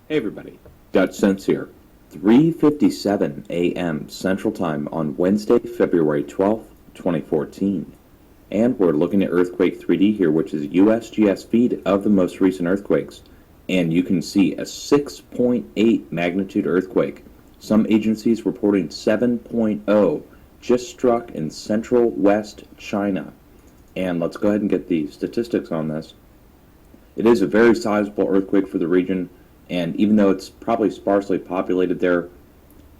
Hey everybody, DUTCHSINSE here. 3:57 a.m. Central Time on Wednesday, February 12th, 2014. And we're looking at Earthquake 3D here, which is a USGS feed of the most recent earthquakes. And you can see a 6.8 magnitude earthquake. Some agencies reporting 7.0 just struck in central west China. And let's go ahead and get the statistics on this. It is a very sizable earthquake for the region. And even though it's probably sparsely populated there,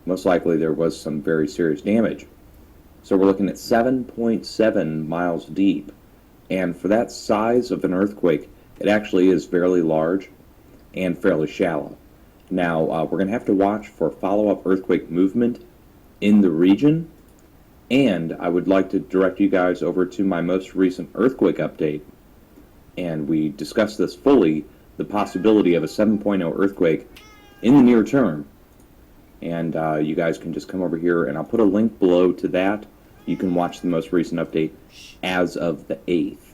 most likely there was some very serious damage. So we're looking at 7.7 miles deep. And for that size of an earthquake, it actually is fairly large and fairly shallow. Now, we're going to have to watch for follow-up earthquake movement in the region. And I would like to direct you guys over to my most recent earthquake update. And we discussed this fully, the possibility of a 7.0 earthquake in the near term. And you guys can just come over here, and I'll put a link below to that. You can watch the most recent update as of the 8th.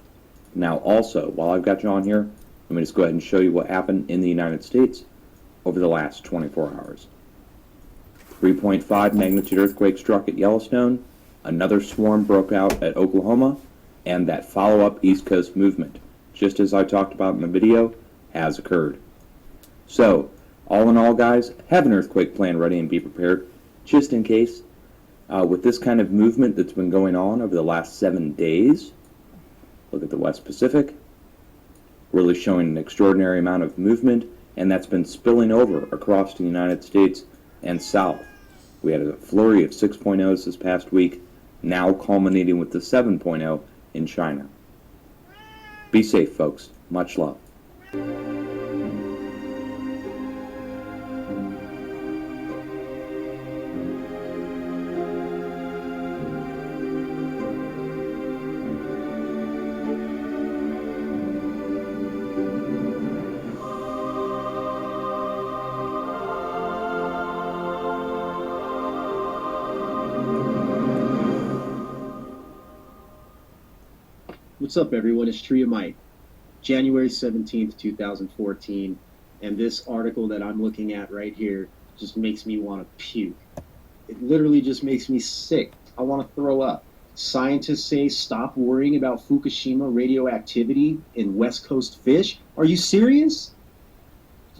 Now also, while I've got you on here, let me just go ahead and show you what happened in the United States over the last 24 hours. 3.5 magnitude earthquake struck at Yellowstone, another swarm broke out at Oklahoma, and that follow-up East Coast movement, just as I talked about in the video, has occurred. So, all in all, guys, have an earthquake plan ready and be prepared, just in case. With this kind of movement that's been going on over the last 7 days, look at the West Pacific, really showing an extraordinary amount of movement, and that's been spilling over across the United States and south. We had a flurry of 6.0s this past week, now culminating with the 7.0 in China. Be safe, folks. Much love. What's up, everyone? It's Tree of Mike. January 17th, 2014, and this article that I'm looking at right here just makes me want to puke. It literally just makes me sick. I want to throw up. Scientists say stop worrying about Fukushima radioactivity in West Coast fish. Are you serious?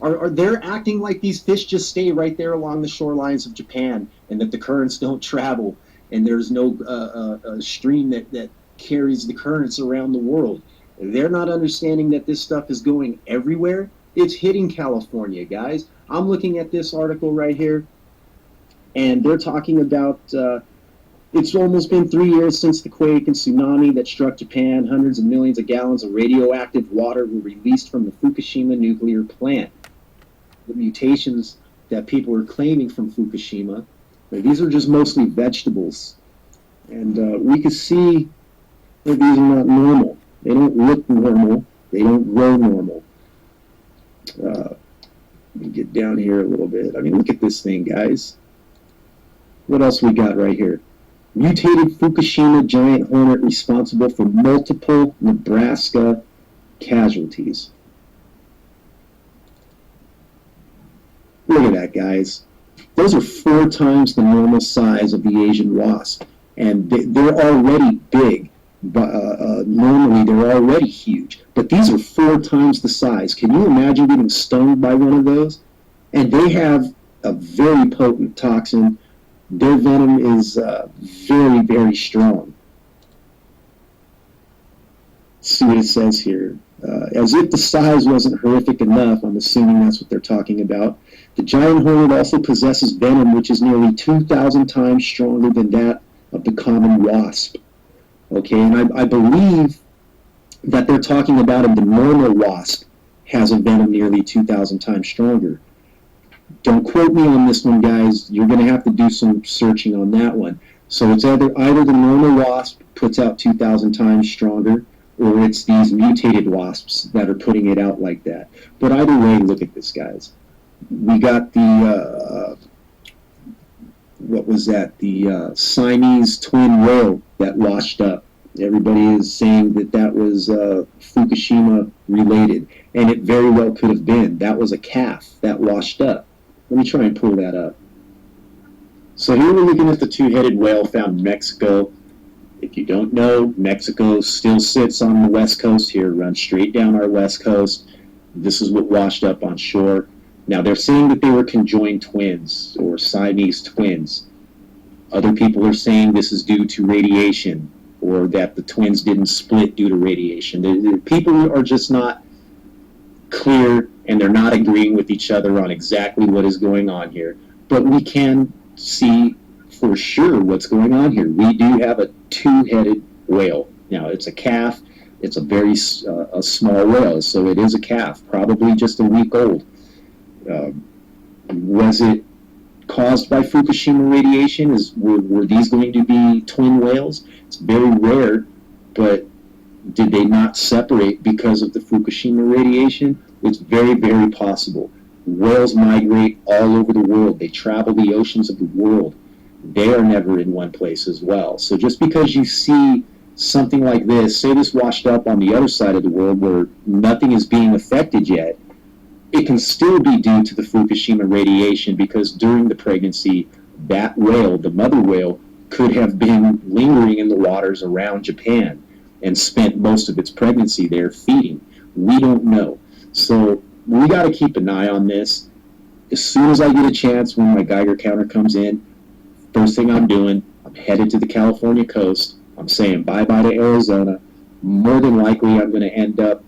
Are they acting like these fish just stay right there along the shorelines of Japan and that the currents don't travel and there's no stream that carries the currents around the world? They're not understanding that this stuff is going everywhere. It's hitting California, guys. I'm looking at this article right here, and they're talking about it's almost been 3 years since the quake and tsunami that struck Japan. Hundreds of millions of gallons of radioactive water were released from the Fukushima nuclear plant. The mutations that people are claiming from Fukushima, these are just mostly vegetables. And we can see that these are not normal. They don't look normal. They don't grow normal. Let me get down here a little bit. I mean, look at this thing, guys. What else we got right here? Mutated Fukushima giant hornet responsible for multiple Nebraska casualties. Look at that, guys. Those are 4 times the normal size of the Asian wasp, and they're already big. Normally they're already huge, but these are 4 times the size. Can you imagine getting stung by one of those? And they have a very potent toxin. Their venom is very, very strong. Let's see what it says here. As if the size wasn't horrific enough, I'm assuming that's what they're talking about. The giant hornet also possesses venom which is nearly 2,000 times stronger than that of the common wasp. Okay, and I believe that they're talking about the normal wasp has a venom nearly 2,000 times stronger. Don't quote me on this one, guys. You're going to have to do some searching on that one. So it's either the normal wasp puts out 2,000 times stronger, or it's these mutated wasps that are putting it out like that. But either way, look at this, guys. We got the what was that? The Siamese twin whale that washed up Everybody is saying that that was Fukushima related, and it very well could have been. That was a calf that washed up. Let me try and pull that up. So here we're looking at the two-headed whale found in Mexico. If you don't know, Mexico still sits on the west coast here, runs straight down our west coast. This is what washed up on shore. Now, they're saying that they were conjoined twins or Siamese twins. Other people are saying this is due to radiation, or that the twins didn't split due to radiation. The people are just not clear, and they're not agreeing with each other on exactly what is going on here. But we can see for sure what's going on here. We do have a two-headed whale. Now, it's a calf. It's a very a small whale, so it is a calf, probably just a week old. Was it caused by Fukushima radiation? Were these going to be twin whales? It's very rare, but did they not separate because of the Fukushima radiation? It's very, very possible. Whales migrate all over the world. They travel the oceans of the world. They are never in one place as well. So just because you see something like this, say this washed up on the other side of the world where nothing is being affected yet, it can still be due to the Fukushima radiation, because during the pregnancy, that whale, the mother whale, could have been lingering in the waters around Japan and spent most of its pregnancy there feeding. We don't know. So we got to keep an eye on this. As soon as I get a chance, when my Geiger counter comes in, first thing I'm doing, I'm headed to the California coast. I'm saying bye-bye to Arizona. More than likely, I'm going to end up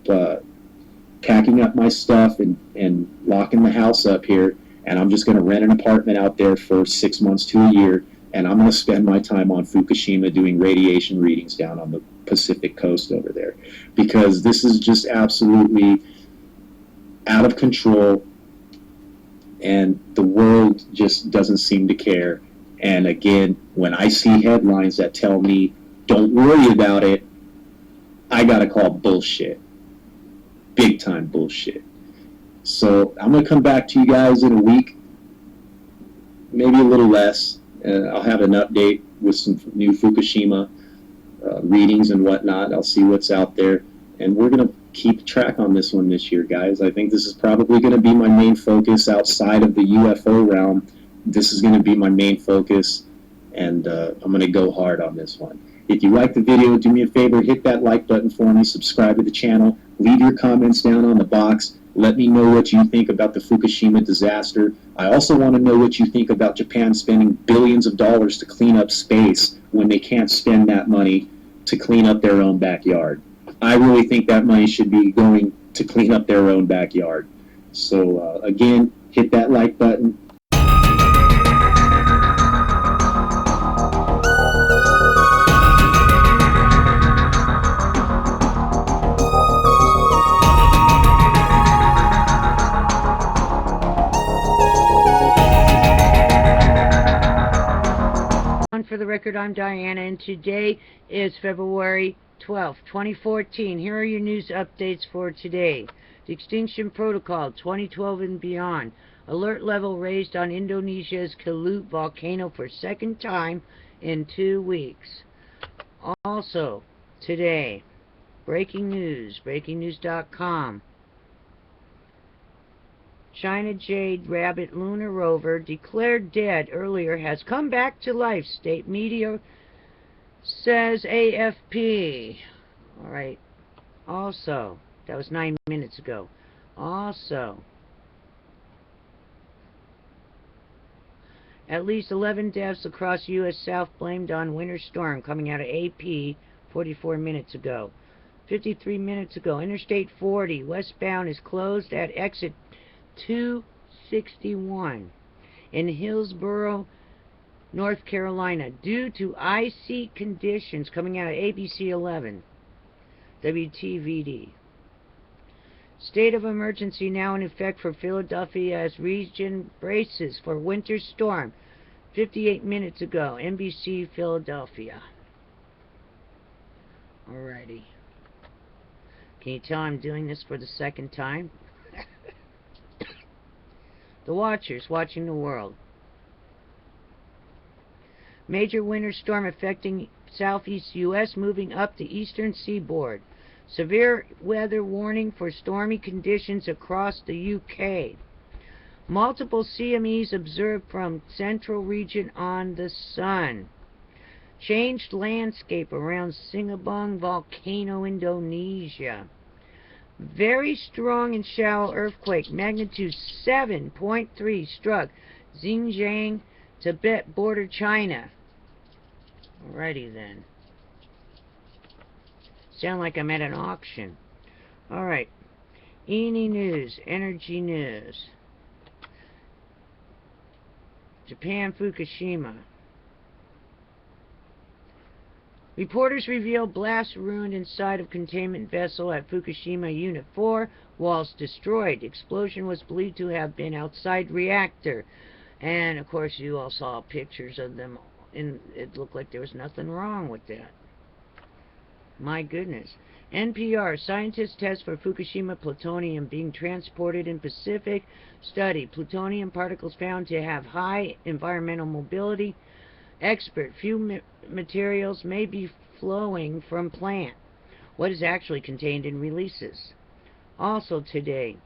packing up my stuff and locking the house up here, and I'm just going to rent an apartment out there for 6 months to a year, and I'm going to spend my time on Fukushima doing radiation readings down on the Pacific coast over there, because this is just absolutely out of control, and the world just doesn't seem to care. And again, when I see headlines that tell me, don't worry about it, I got to call bullshit. Big time bullshit. So I'm going to come back to you guys in a week, maybe a little less. I'll have an update with some new Fukushima readings and whatnot. I'll see what's out there. And we're going to keep track on this one this year, guys. I think this is probably going to be my main focus outside of the UFO realm. This is going to be my main focus, and I'm going to go hard on this one. If you like the video, do me a favor, hit that like button for me, subscribe to the channel, leave your comments down on the box. Let me know what you think about the Fukushima disaster. I also want to know what you think about Japan spending billions of dollars to clean up space when they can't spend that money to clean up their own backyard. I really think that money should be going to clean up their own backyard. So again, hit that like button. For the record, I'm Diana, and today is February 12th, 2014. Here are your news updates for today. The Extinction Protocol 2012 and beyond. Alert level raised on Indonesia's Kelut volcano for second time in 2 weeks. Also, today, breaking news, breakingnews.com. China Jade Rabbit lunar rover, declared dead earlier, has come back to life, state media says AFP. Alright. Also, that was 9 minutes ago. Also, at least 11 deaths across U.S. South blamed on winter storm, coming out of AP 44 minutes ago. 53 minutes ago, Interstate 40 westbound is closed at exit 261 in Hillsborough, North Carolina, due to icy conditions, coming out of ABC 11. WTVD. State of emergency now in effect for Philadelphia as region braces for winter storm. 58 minutes ago, NBC Philadelphia. Alrighty. Can you tell I'm doing this for the second time? The Watchers watching the world. Major winter storm affecting southeast U.S. moving up the eastern seaboard. Severe weather warning for stormy conditions across the U.K. Multiple CMEs observed from central region on the sun. Changed landscape around Sinabung volcano, Indonesia. Very strong and shallow earthquake, magnitude 7.3, struck Xinjiang, Tibet border, China. Alrighty then. Sound like I'm at an auction. Alright. ENI News, Energy News. Japan, Fukushima. Reporters reveal blast ruined inside of containment vessel at Fukushima Unit 4. Walls destroyed. Explosion was believed to have been outside reactor. And, of course, you all saw pictures of them. And it looked like there was nothing wrong with that. My goodness. NPR, scientists test for Fukushima plutonium being transported in Pacific. Study, plutonium particles found to have high environmental mobility. Expert, few materials may be flowing from plant. What is actually contained in releases? Also today,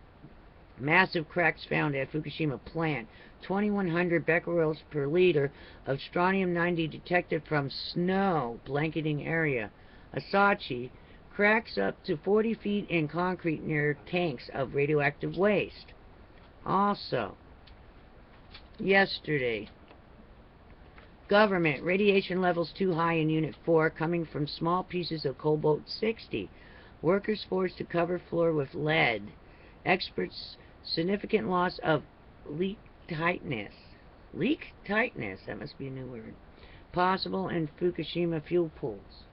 massive cracks found at Fukushima plant. 2100 becquerels per liter of strontium-90 detected from snow blanketing area. Asahi, cracks up to 40 feet in concrete near tanks of radioactive waste. Also, yesterday, government, radiation levels too high in Unit 4 coming from small pieces of cobalt-60. Workers forced to cover floor with lead. Experts, significant loss of leak tightness. Leak tightness, that must be a new word. Possible in Fukushima fuel pools.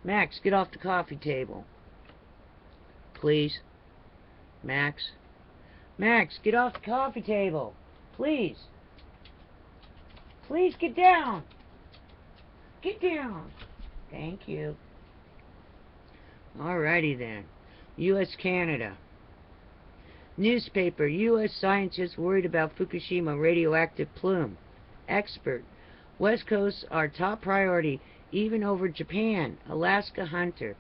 Max, get off the coffee table. Please. Max. Max, get off the coffee table. Please. Please get down. Get down. Thank you. Alrighty then. U.S. Canada. Newspaper. U.S. scientists worried about Fukushima radioactive plume. Expert. West Coast our top priority, even over Japan. Alaska hunter.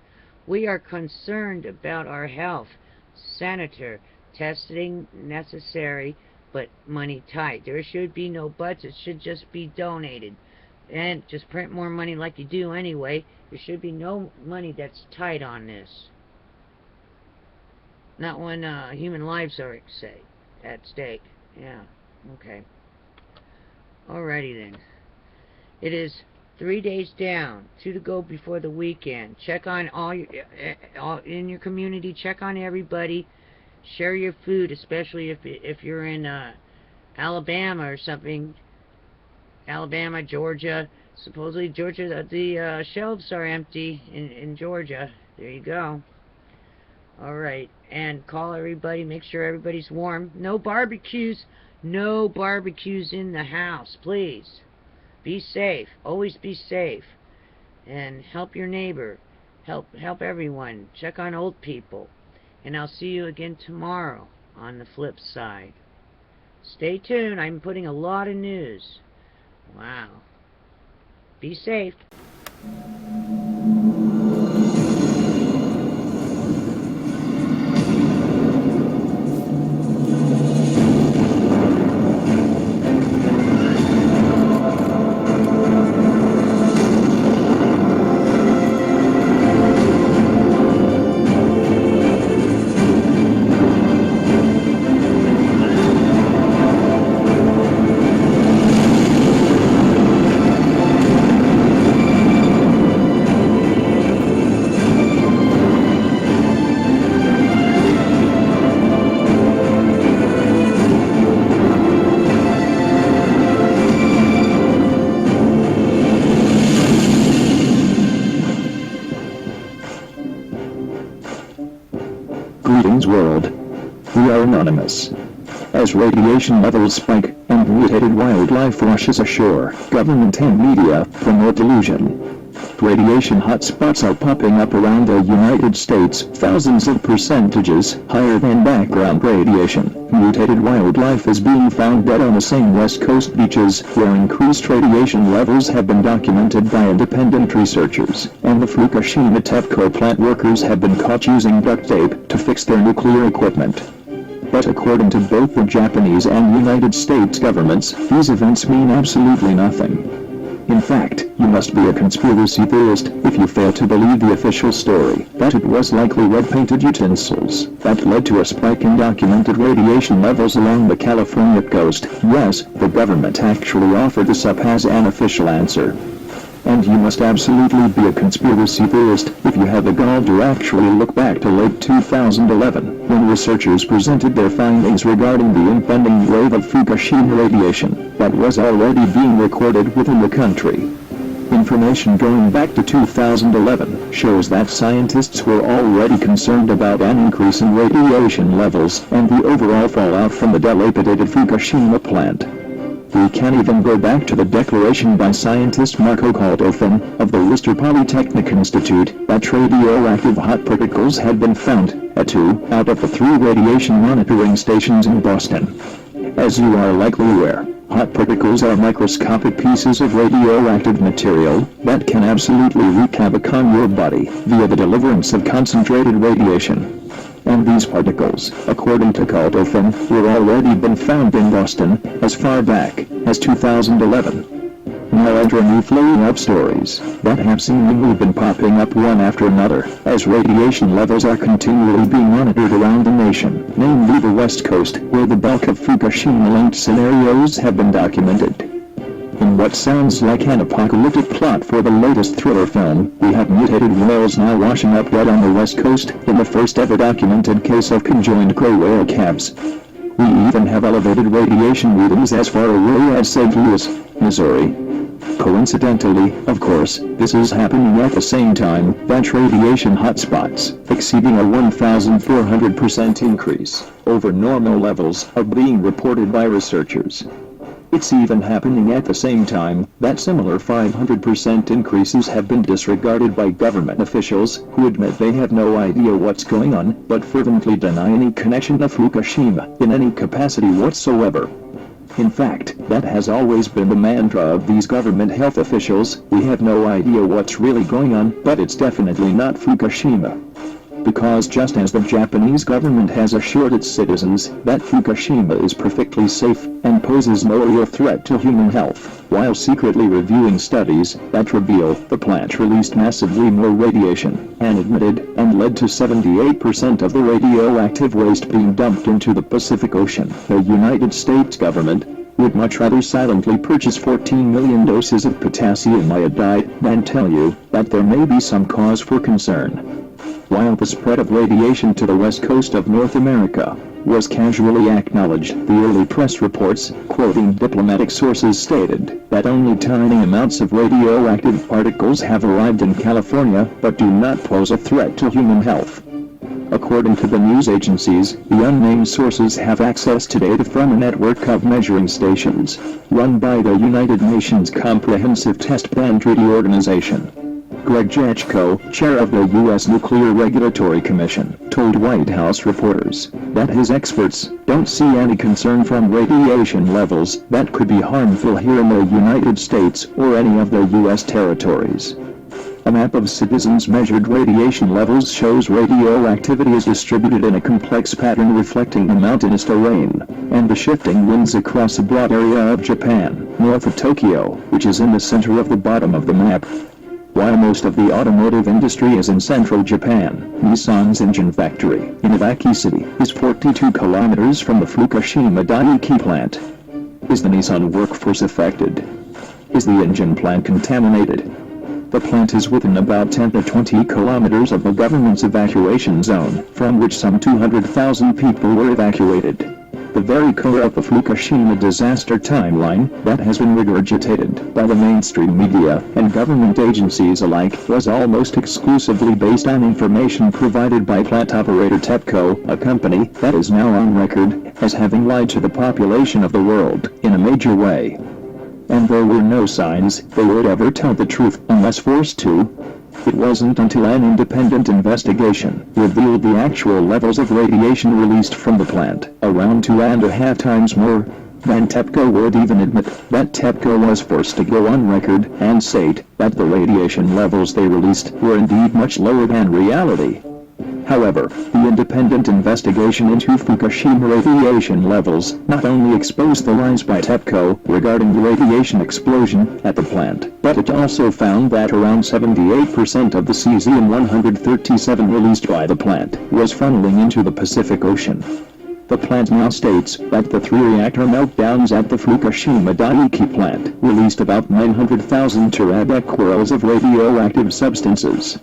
We are concerned about our health. Senator. Testing necessary, but money tight. There should be no buts. It should just be donated. And just print more money like you do anyway. There should be no money that's tight on this. Not when human lives are at stake. Yeah, okay. Alrighty then. It is 3 days down, 2 to go before the weekend. Check on all in your community. Check on everybody. Share your food, especially if you're in Alabama or something. Alabama, Georgia. Supposedly Georgia, the shelves are empty in Georgia. There you go. Alright, and call everybody. Make sure everybody's warm. No barbecues. No barbecues in the house, please. Be safe. Always be safe. And help your neighbor. Help everyone. Check on old people. And I'll see you again tomorrow on the flip side. Stay tuned. I'm putting a lot of news. Wow. Be safe. Greetings world. We are anonymous. As radiation levels spike and mutated wildlife rushes ashore, government and media promote delusion. Radiation hotspots are popping up around the United States, thousands of percentages higher than background radiation. Mutated wildlife is being found dead on the same West Coast beaches where increased radiation levels have been documented by independent researchers, and the Fukushima TEPCO plant workers have been caught using duct tape to fix their nuclear equipment. But according to both the Japanese and United States governments, these events mean absolutely nothing. In fact, you must be a conspiracy theorist if you fail to believe the official story that it was likely red-painted utensils that led to a spike in documented radiation levels along the California coast. Yes, the government actually offered this up as an official answer. And you must absolutely be a conspiracy theorist if you have the gall to actually look back to late 2011, when researchers presented their findings regarding the impending wave of Fukushima radiation that was already being recorded within the country. Information going back to 2011 shows that scientists were already concerned about an increase in radiation levels and the overall fallout from the dilapidated Fukushima plant. We can even go back to the declaration by scientist Marco Caldofin of the Worcester Polytechnic Institute that radioactive hot particles had been found at 2 out of the 3 radiation monitoring stations in Boston. As you are likely aware, hot particles are microscopic pieces of radioactive material that can absolutely wreak havoc on your body via the deliverance of concentrated radiation. And these particles, according to Caldofin, were already been found in Boston as far back as 2011. Now enter new flowing up stories that have seemingly been popping up one after another as radiation levels are continually being monitored around the nation, namely the West Coast, where the bulk of Fukushima-linked scenarios have been documented. In what sounds like an apocalyptic plot for the latest thriller film, we have mutated whales now washing up dead on the West Coast in the first ever documented case of conjoined gray whale calves. We even have elevated radiation readings as far away as St. Louis, Missouri. Coincidentally, of course, this is happening at the same time that radiation hotspots, exceeding a 1,400% increase over normal levels, are being reported by researchers. It's even happening at the same time that similar 500% increases have been disregarded by government officials who admit they have no idea what's going on but fervently deny any connection to Fukushima in any capacity whatsoever. In fact, that has always been the mantra of these government health officials. We have no idea what's really going on, but it's definitely not Fukushima. Because just as the Japanese government has assured its citizens that Fukushima is perfectly safe and poses no real threat to human health, while secretly reviewing studies that reveal the plant released massively more radiation, and admitted and led to 78% of the radioactive waste being dumped into the Pacific Ocean, the United States government would much rather silently purchase 14 million doses of potassium iodide than tell you that there may be some cause for concern. While the spread of radiation to the west coast of North America was casually acknowledged, the early press reports, quoting diplomatic sources, stated that only tiny amounts of radioactive particles have arrived in California but do not pose a threat to human health. According to the news agencies, the unnamed sources have access to data from a network of measuring stations run by the United Nations Comprehensive Test Ban Treaty Organization. Greg Jetchko, chair of the U.S. Nuclear Regulatory Commission, told White House reporters that his experts don't see any concern from radiation levels that could be harmful here in the United States or any of the U.S. territories. A map of citizens' measured radiation levels shows radioactivity is distributed in a complex pattern reflecting the mountainous terrain and the shifting winds across a broad area of Japan, north of Tokyo, which is in the center of the bottom of the map. While most of the automotive industry is in central Japan, Nissan's engine factory in Iwaki City is 42 kilometers from the Fukushima Daiichi plant. Is the Nissan workforce affected? Is the engine plant contaminated? The plant is within about 10 to 20 kilometers of the government's evacuation zone, from which some 200,000 people were evacuated. The very core of the Fukushima disaster timeline that has been regurgitated by the mainstream media and government agencies alike was almost exclusively based on information provided by plant operator TEPCO, a company that is now on record as having lied to the population of the world in a major way. And there were no signs they would ever tell the truth unless forced to. It wasn't until an independent investigation revealed the actual levels of radiation released from the plant, around 2.5 times more than TEPCO would even admit, that TEPCO was forced to go on record and state that the radiation levels they released were indeed much lower than reality. However, the independent investigation into Fukushima radiation levels not only exposed the lies by TEPCO regarding the radiation explosion at the plant, but it also found that around 78% of the cesium-137 released by the plant was funneling into the Pacific Ocean. The plant now states that the 3 reactor meltdowns at the Fukushima Daiichi plant released about 900,000 terabecquerels of radioactive substances.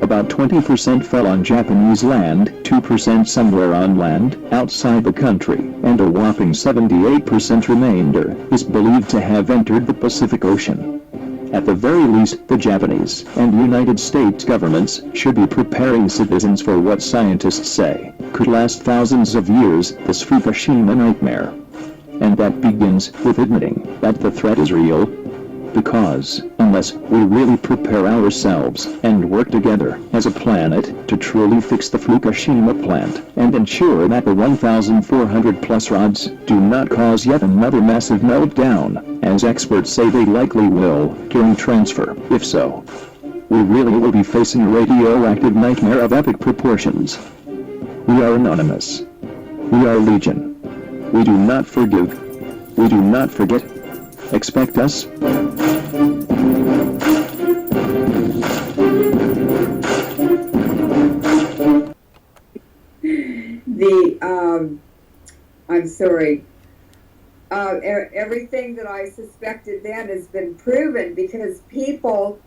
About 20% fell on Japanese land, 2% somewhere on land outside the country, and a whopping 78% remainder is believed to have entered the Pacific Ocean. At the very least, the Japanese and United States governments should be preparing citizens for what scientists say could last thousands of years, this Fukushima nightmare. And that begins with admitting that the threat is real. Because, unless we really prepare ourselves and work together as a planet to truly fix the Fukushima plant and ensure that the 1,400 plus rods do not cause yet another massive meltdown, as experts say they likely will during transfer, if so, we really will be facing a radioactive nightmare of epic proportions. We are anonymous. We are legion. We do not forgive. We do not forget. Expect us. I'm sorry. Everything that I suspected then has been proven because people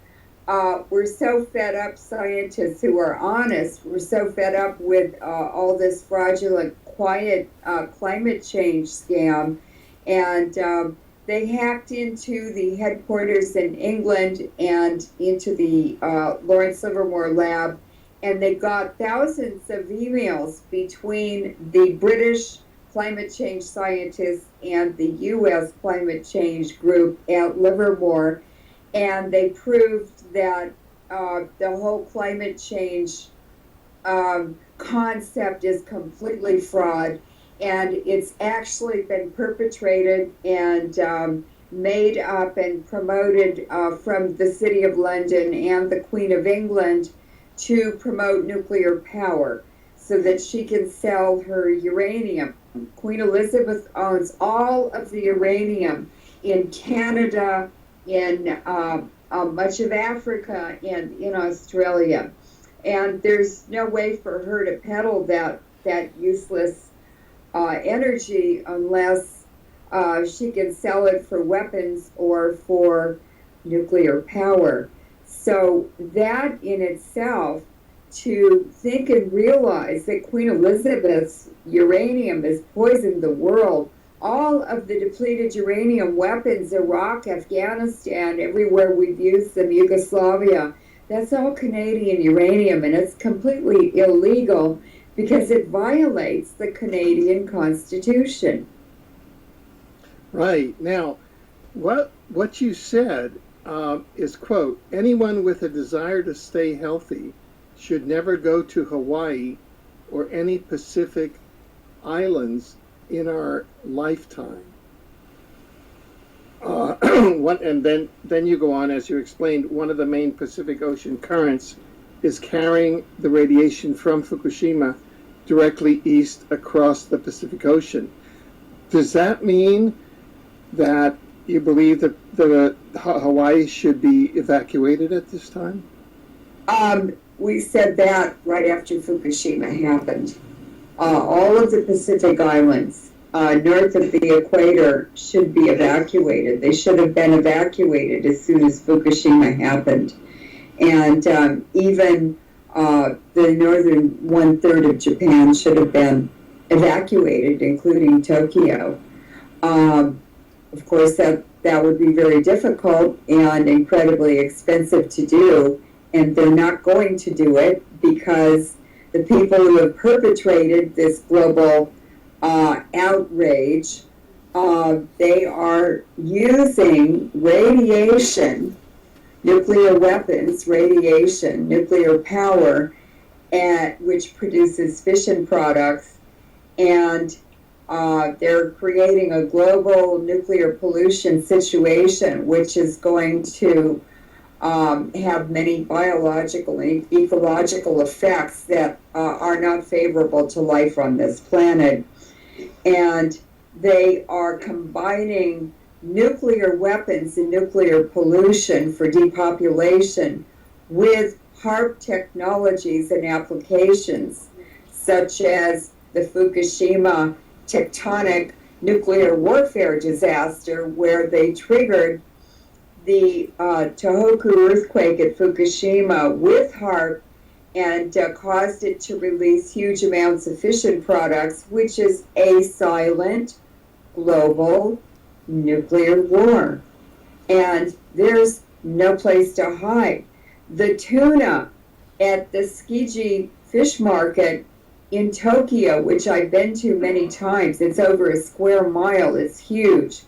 were so fed up, scientists who are honest, were so fed up with all this fraudulent climate change scam, and they hacked into the headquarters in England and into the Lawrence Livermore lab, and they got thousands of emails between the British climate change scientists and the U.S. climate change group at Livermore, and they proved that the whole climate change concept is completely fraud, and it's actually been perpetrated and made up and promoted from the City of London and the Queen of England to promote nuclear power so that she can sell her uranium. Queen Elizabeth owns all of the uranium in Canada, in much of Africa, and in Australia. And there's no way for her to peddle that useless energy unless she can sell it for weapons or for nuclear power. So that in itself, to think and realize that Queen Elizabeth's uranium has poisoned the world, all of the depleted uranium weapons, Iraq, Afghanistan, everywhere we've used them, Yugoslavia, that's all Canadian uranium, and it's completely illegal because it violates the Canadian Constitution. Right. Now, what you said is, quote, anyone with a desire to stay healthy should never go to Hawaii or any Pacific islands in our lifetime. And then you go on, as you explained, one of the main Pacific Ocean currents is carrying the radiation from Fukushima directly east across the Pacific Ocean. Does that mean that you believe that Hawaii should be evacuated at this time? We said that right after Fukushima happened. All of the Pacific Islands north of the equator should be evacuated. They should have been evacuated as soon as Fukushima happened. And even the northern one-third of Japan should have been evacuated, including Tokyo. Of course, that would be very difficult and incredibly expensive to do, and they're not going to do it because the people who have perpetrated this global outrage, they are using radiation nuclear weapons, radiation, nuclear power, which produces fission products, and they're creating a global nuclear pollution situation, which is going to have many biological and ecological effects that are not favorable to life on this planet. And they are combining nuclear weapons and nuclear pollution for depopulation with HARP technologies and applications, such as the Fukushima tectonic nuclear warfare disaster, where they triggered the Tohoku earthquake at Fukushima with HARP and caused it to release huge amounts of fission products, which is a silent global nuclear war. And there's no place to hide. The tuna at the Tsukiji fish market in Tokyo, which I've been to many times, it's over a square mile, it's huge.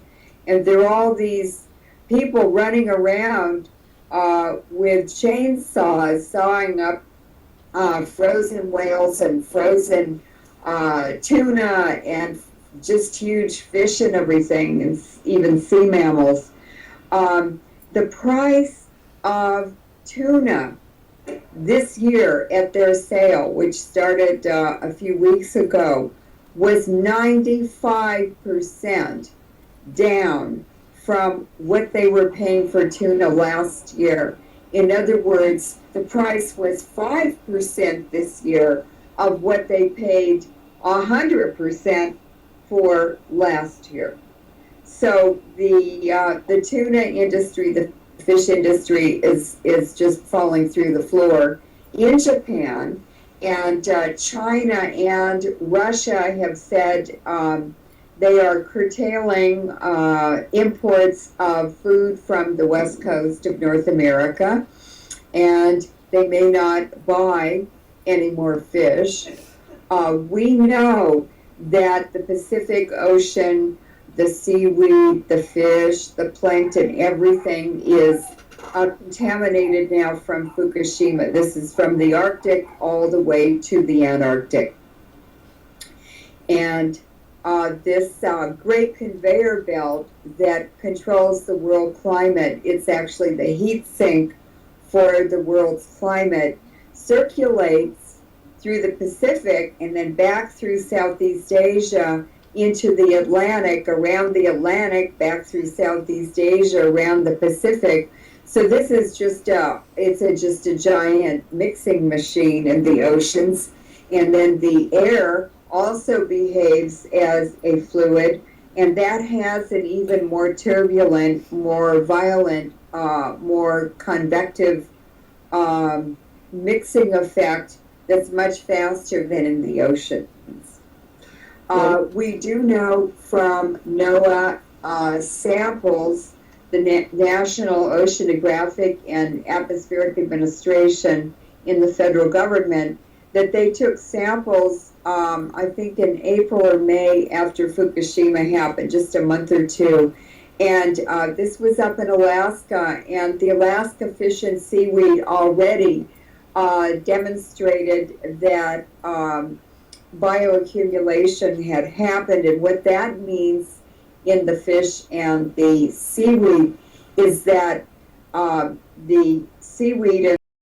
And there are all these people running around with chainsaws sawing up frozen whales and frozen tuna and just huge fish and everything, and even sea mammals. The price of tuna this year at their sale, which started a few weeks ago, was 95% down from what they were paying for tuna last year. In other words, the price was 5% this year of what they paid 100% for last year. So the tuna industry, the fish industry is just falling through the floor. In Japan, and China and Russia have said they are curtailing imports of food from the west coast of North America, and they may not buy any more fish. We know that the Pacific Ocean, the seaweed, the fish, the plankton, everything is contaminated now from Fukushima. This is from the Arctic all the way to the Antarctic. And this great conveyor belt that controls the world climate, it's actually the heat sink for the world's climate, circulates through the Pacific and then back through Southeast Asia into the Atlantic, around the Atlantic, back through Southeast Asia, around the Pacific. So this is just a giant mixing machine in the oceans. And then the air also behaves as a fluid, and that has an even more turbulent, more violent, more convective mixing effect that's much faster than in the oceans. We do know from NOAA samples, the National Oceanographic and Atmospheric Administration in the federal government, that they took samples, I think in April or May after Fukushima happened, just a month or two. And this was up in Alaska, and the Alaska fish and seaweed already demonstrated that bioaccumulation had happened. And what that means in the fish and the seaweed is that the seaweed